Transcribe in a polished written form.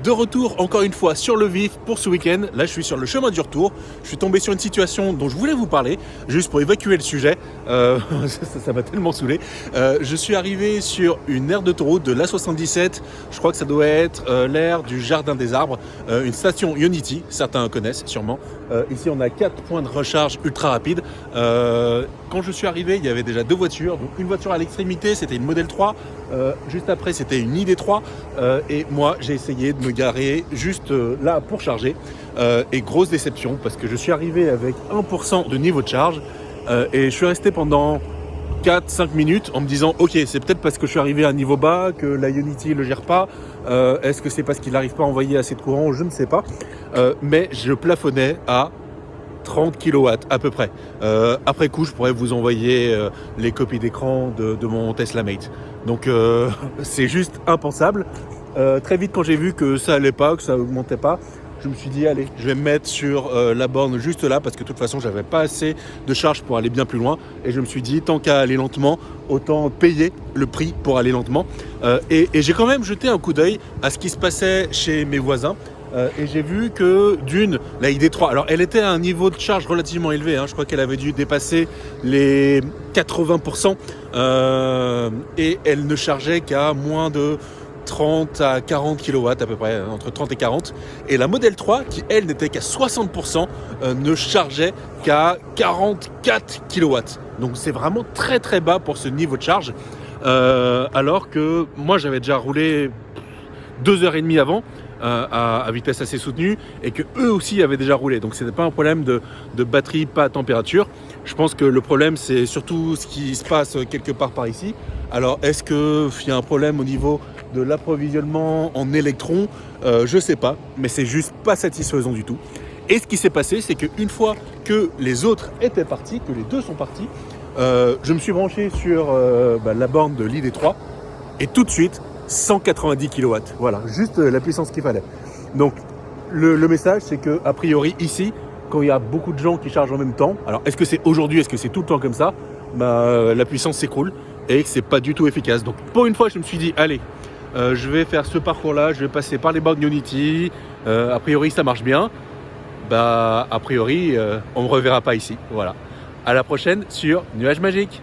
De retour encore une fois sur le vif pour ce week-end. Là je suis sur le chemin du retour. Je suis tombé sur une situation dont je voulais vous parler, juste pour évacuer le sujet. Ça m'a tellement saoulé. Je suis arrivé sur une aire d'autoroute de l'A77. Je crois que ça doit être l'aire du Jardin des Arbres, une station Ionity, certains connaissent sûrement. Ici on a 4 points de recharge ultra rapides. Quand je suis arrivé, il y avait déjà 2 voitures. Donc une voiture à l'extrémité, c'était une Model 3. Juste après, c'était une ID3. Et moi, j'ai essayé de me garer juste là pour charger. Et grosse déception, parce que je suis arrivé avec 1% de niveau de charge. Et je suis resté pendant 4-5 minutes en me disant ok, c'est peut-être parce que je suis arrivé à un niveau bas que la Ionity ne le gère pas. Est-ce que c'est parce qu'il n'arrive pas à envoyer assez de courant? Je ne sais pas. Mais je plafonnais à 30 kW à peu près. Après coup, je pourrais vous envoyer les copies d'écran de mon Tesla Mate. Donc c'est juste impensable. Très vite, quand j'ai vu que ça allait pas, que ça augmentait pas, je me suis dit allez, je vais me mettre sur la borne juste là, parce que de toute façon j'avais pas assez de charge pour aller bien plus loin, et je me suis dit tant qu'à aller lentement, autant payer le prix pour aller lentement. Et j'ai quand même jeté un coup d'œil à ce qui se passait chez mes voisins. Et j'ai vu que la ID3, alors elle était à un niveau de charge relativement élevé, je crois qu'elle avait dû dépasser les 80%, et elle ne chargeait qu'à moins de 30 à 40 kW à peu près, entre 30 et 40. Et la Model 3, qui elle n'était qu'à 60%, ne chargeait qu'à 44 kW. Donc c'est vraiment très très bas pour ce niveau de charge. Alors que moi j'avais déjà roulé 2h30 avant, à vitesse assez soutenue, et que eux aussi avaient déjà roulé. Donc c'était pas un problème de batterie, pas à température. Je pense que le problème c'est surtout ce qui se passe quelque part par ici. Alors est-ce qu'il y a un problème au niveau de l'approvisionnement en électrons? Je sais pas, mais c'est juste pas satisfaisant du tout. Et ce qui s'est passé, c'est qu'une fois que les autres étaient partis, que les deux sont partis, je me suis branché sur la borne de l'ID3, et tout de suite 190 kW, voilà, juste la puissance qu'il fallait. Donc le message, c'est que a priori ici, quand il y a beaucoup de gens qui chargent en même temps, alors est-ce que c'est aujourd'hui, est-ce que c'est tout le temps comme ça, la puissance s'écroule et c'est pas du tout efficace. Donc pour une fois, je me suis dit allez, je vais faire ce parcours-là, je vais passer par les bornes Ionity, a priori ça marche bien, a priori on me reverra pas ici, voilà. À la prochaine sur Nuage Magique.